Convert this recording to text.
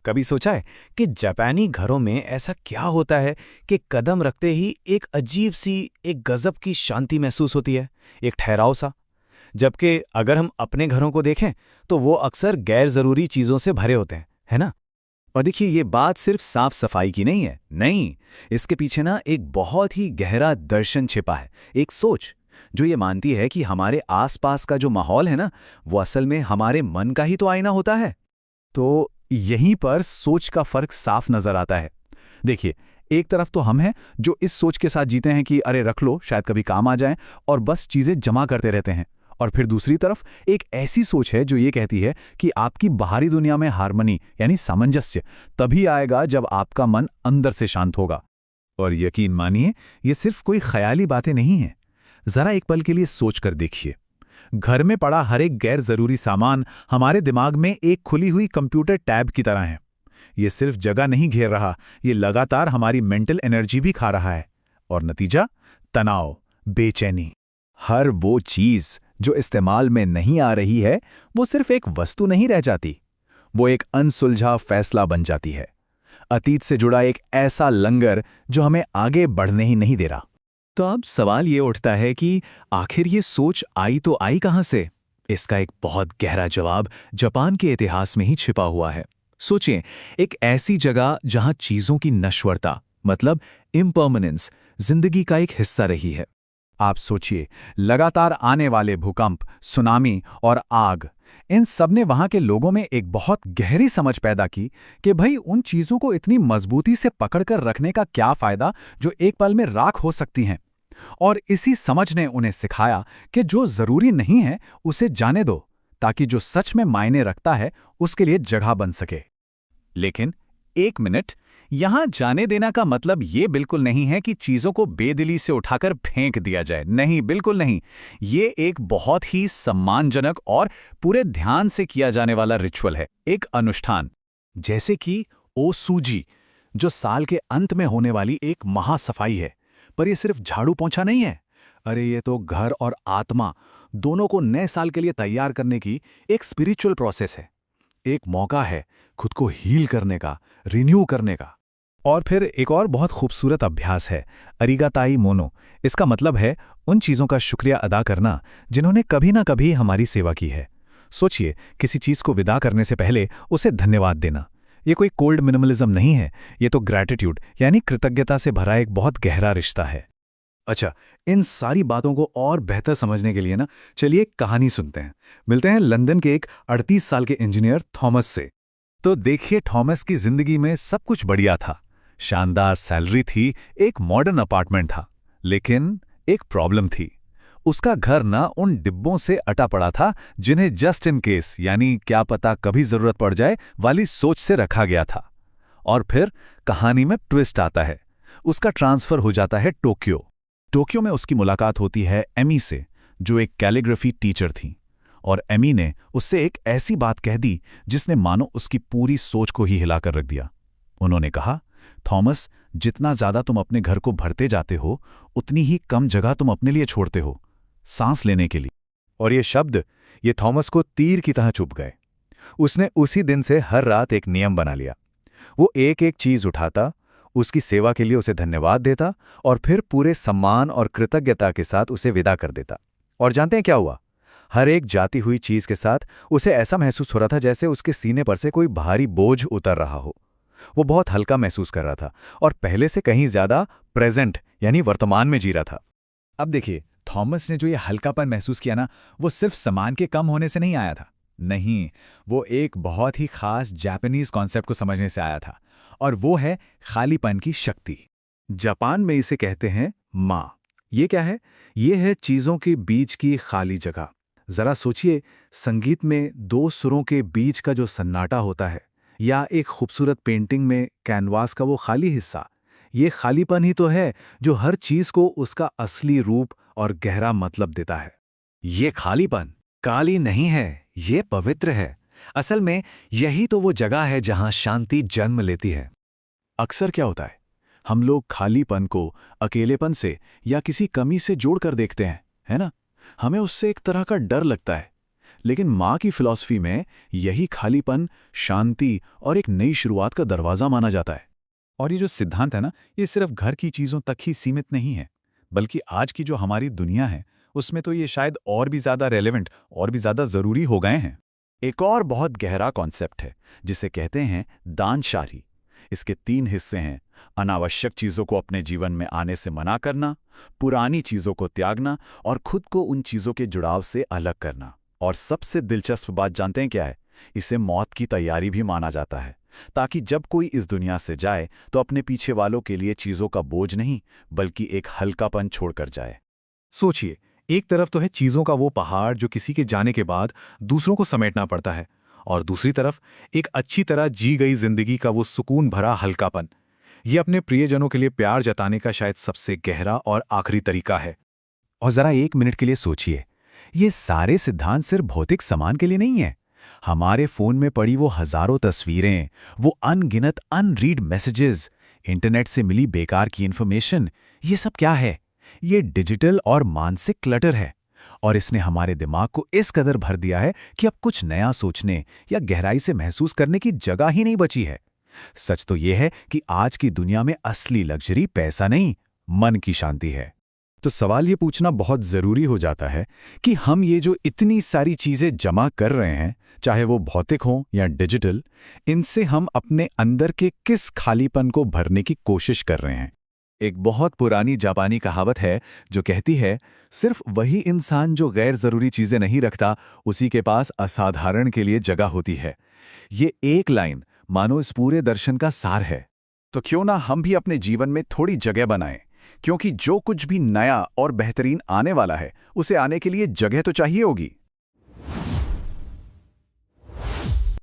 कभी सोचा है कि जापानी घरों में ऐसा क्या होता है कि कदम रखते ही एक अजीब सी, एक गजब की शांति महसूस होती है, एक ठहराव सा। जबकि अगर हम अपने घरों को देखें तो वो अक्सर गैर जरूरी चीजों से भरे होते हैं, है ना? और देखिए ये बात सिर्फ साफ सफाई की नहीं है। नहीं, इसके पीछे ना एक बहुत ही गहरा दर्शन छिपा है। एक सोच जो ये मानती है कि हमारे आसपास का जो माहौल है ना, वो असल में हमारे मन का ही तो आईना होता है। तो यहीं पर सोच का फर्क साफ नजर आता है। देखिए, एक तरफ तो हम हैं जो इस सोच के साथ जीते हैं कि अरे रख लो, शायद कभी काम आ जाए, और बस चीजें जमा करते रहते हैं। और फिर दूसरी तरफ एक ऐसी सोच है जो ये कहती है कि आपकी बाहरी दुनिया में हार्मनी यानी सामंजस्य तभी आएगा जब आपका मन अंदर से शांत होगा। और यकीन मानिए, ये सिर्फ कोई ख्याली बातें नहीं हैं। जरा एक पल के लिए सोच कर देखिए। घर में पड़ा हर एक गैर जरूरी सामान हमारे दिमाग में एक खुली हुई कंप्यूटर टैब की तरह है। ये सिर्फ जगह नहीं घेर रहा, ये लगातार हमारी मेंटल एनर्जी भी खा रहा है। और नतीजा? तनाव, बेचैनी। हर वो चीज जो इस्तेमाल में नहीं आ रही है, वो सिर्फ एक वस्तु नहीं रह जाती, वो एक अनसुलझा फैसला बन जाती है। अतीत से जुड़ा एक ऐसा लंगर जो हमें आगे बढ़ने ही नहीं दे रहा। तो अब सवाल ये उठता है कि आखिर ये सोच आई तो आई कहां से? इसका एक बहुत गहरा जवाब जापान के इतिहास में ही छिपा हुआ है। सोचें, एक ऐसी जगह जहां चीजों की नश्वरता मतलब इम्पर्मनेंस जिंदगी का एक हिस्सा रही है। आप सोचिए, लगातार आने वाले भूकंप, सुनामी और आग, इन सब ने वहां के लोगों में एक बहुत गहरी समझ पैदा की कि भाई उन चीजों को इतनी मजबूती से पकड़कर रखने का क्या फायदा जो एक पल में राख हो सकती हैं। और इसी समझ ने उन्हें सिखाया कि जो जरूरी नहीं है उसे जाने दो, ताकि जो सच में मायने रखता है उसके लिए जगह बन सके। लेकिन एक मिनट, यहां जाने देना का मतलब ये बिल्कुल नहीं है कि चीजों को बेदिली से उठाकर फेंक दिया जाए। नहीं, बिल्कुल नहीं। ये एक बहुत ही सम्मानजनक और पूरे ध्यान से किया जाने वाला रिचुअल है, एक अनुष्ठान। जैसे कि ओसूजी, जो साल के अंत में होने वाली एक महासफाई है। पर ये सिर्फ झाड़ू पोंछा नहीं है। अरे ये तो घर और आत्मा दोनों को नए साल के लिए तैयार करने की एक स्पिरिचुअल प्रोसेस है। एक मौका है खुद को हील करने का, रिन्यू करने का। और फिर एक और बहुत खूबसूरत अभ्यास है, अरिगाताई मोनो। इसका मतलब है उन चीज़ों का शुक्रिया अदा करना जिन्होंने कभी ना कभी हमारी सेवा की है। सोचिए, किसी चीज़ को विदा करने से पहले उसे धन्यवाद देना। ये कोई कोल्ड मिनिमलिज्म नहीं है, ये तो ग्रैटिट्यूड यानी कृतज्ञता से भरा एक बहुत गहरा रिश्ता है। अच्छा, इन सारी बातों को और बेहतर समझने के लिए ना, चलिए एक कहानी सुनते हैं। मिलते हैं लंदन के एक 38 साल के इंजीनियर थॉमस से। तो देखिए, थॉमस की जिंदगी में सब कुछ बढ़िया था। शानदार सैलरी थी, एक मॉडर्न अपार्टमेंट था। लेकिन एक प्रॉब्लम थी। उसका घर ना उन डिब्बों से अटा पड़ा था जिन्हें जस्ट इन केस यानी क्या पता कभी जरूरत पड़ जाए वाली सोच से रखा गया था। और फिर कहानी में ट्विस्ट आता है। उसका ट्रांसफर हो जाता है टोक्यो। टोक्यो में उसकी मुलाकात होती है एमी से, जो एक कैलीग्राफी टीचर थी। और एमी ने उससे एक ऐसी बात कह दी जिसने मानो उसकी पूरी सोच को ही हिलाकर रख दिया। उन्होंने कहा, थॉमस, जितना ज्यादा तुम अपने घर को भरते जाते हो, उतनी ही कम जगह तुम अपने लिए छोड़ते हो, सांस लेने के लिए। और ये शब्द, ये थॉमस को तीर की तरह चुभ गए। उसने उसी दिन से हर रात एक नियम बना लिया। वो एक एक चीज उठाता, उसकी सेवा के लिए उसे धन्यवाद देता और फिर पूरे सम्मान और कृतज्ञता के साथ उसे विदा कर देता। और जानते हैं क्या हुआ? हर एक जाती हुई चीज के साथ उसे ऐसा महसूस हो रहा था जैसे उसके सीने पर से कोई भारी बोझ उतर रहा हो। वो बहुत हल्का महसूस कर रहा था और पहले से कहीं ज्यादा प्रेजेंट यानी वर्तमान में जी रहा था। अब देखिए, थॉमस ने जो ये हल्कापन महसूस किया ना, वो सिर्फ सामान के कम होने से नहीं आया था। नहीं, वो एक बहुत ही खास जापानीज कॉन्सेप्ट को समझने से आया था। और वो है खालीपन की शक्ति। जापान में इसे कहते हैं माँ। ये क्या है? ये है चीजों के बीच की खाली जगह। जरा सोचिए, संगीत में दो सुरों के बीच का जो सन्नाटा होता है, या एक खूबसूरत पेंटिंग में कैनवास का वो खाली हिस्सा, ये खालीपन ही तो है जो हर चीज को उसका असली रूप और गहरा मतलब देता है। ये खालीपन काली नहीं है, ये पवित्र है। असल में यही तो वो जगह है जहां शांति जन्म लेती है। अक्सर क्या होता है, हम लोग खालीपन को अकेलेपन से या किसी कमी से जोड़कर देखते हैं, है ना? हमें उससे एक तरह का डर लगता है। लेकिन माँ की फिलॉसफी में यही खालीपन, शांति और एक नई शुरुआत का दरवाज़ा माना जाता है। और ये जो सिद्धांत है ना, ये सिर्फ घर की चीज़ों तक ही सीमित नहीं है, बल्कि आज की जो हमारी दुनिया है उसमें तो ये शायद और भी ज़्यादा रेलेवेंट और भी ज़्यादा ज़रूरी हो गए हैं। एक और बहुत गहरा कॉन्सेप्ट है जिसे कहते हैं दानशाही। इसके 3 हिस्से हैं: अनावश्यक चीज़ों को अपने जीवन में आने से मना करना, पुरानी चीज़ों को त्यागना और खुद को उन चीज़ों के जुड़ाव से अलग करना। और सबसे दिलचस्प बात जानते हैं क्या है? इसे मौत की तैयारी भी माना जाता है, ताकि जब कोई इस दुनिया से जाए तो अपने पीछे वालों के लिए चीज़ों का बोझ नहीं, बल्कि एक हल्कापन छोड़कर जाए। सोचिए, एक तरफ तो है चीज़ों का वो पहाड़ जो किसी के जाने के बाद दूसरों को समेटना पड़ता है, और दूसरी तरफ एक अच्छी तरह जी गई जिंदगी का वो सुकून भरा हल्कापन। ये अपने प्रियजनों के लिए प्यार जताने का शायद सबसे गहरा और आखिरी तरीका है। और जरा 1 मिनट के लिए सोचिए, ये सारे सिद्धांत सिर्फ भौतिक सामान के लिए नहीं है। हमारे फोन में पड़ी वो हजारों तस्वीरें, वो अनगिनत अनरीड मैसेजेस, इंटरनेट से मिली बेकार की इन्फॉर्मेशन, ये सब क्या है? ये डिजिटल और मानसिक क्लटर है। और इसने हमारे दिमाग को इस कदर भर दिया है कि अब कुछ नया सोचने या गहराई से महसूस करने की जगह ही नहीं बची है। सच तो यह है कि आज की दुनिया में असली लग्जरी पैसा नहीं, मन की शांति है। तो सवाल ये पूछना बहुत ज़रूरी हो जाता है कि हम ये जो इतनी सारी चीज़ें जमा कर रहे हैं, चाहे वो भौतिक हों या डिजिटल, इनसे हम अपने अंदर के किस खालीपन को भरने की कोशिश कर रहे हैं। एक बहुत पुरानी जापानी कहावत है जो कहती है, सिर्फ वही इंसान जो गैर ज़रूरी चीज़ें नहीं रखता, उसी के पास असाधारण के लिए जगह होती है। ये एक लाइन मानो इस पूरे दर्शन का सार है। तो क्यों ना हम भी अपने जीवन में थोड़ी जगह बनाएं, क्योंकि जो कुछ भी नया और बेहतरीन आने वाला है, उसे आने के लिए जगह तो चाहिए होगी।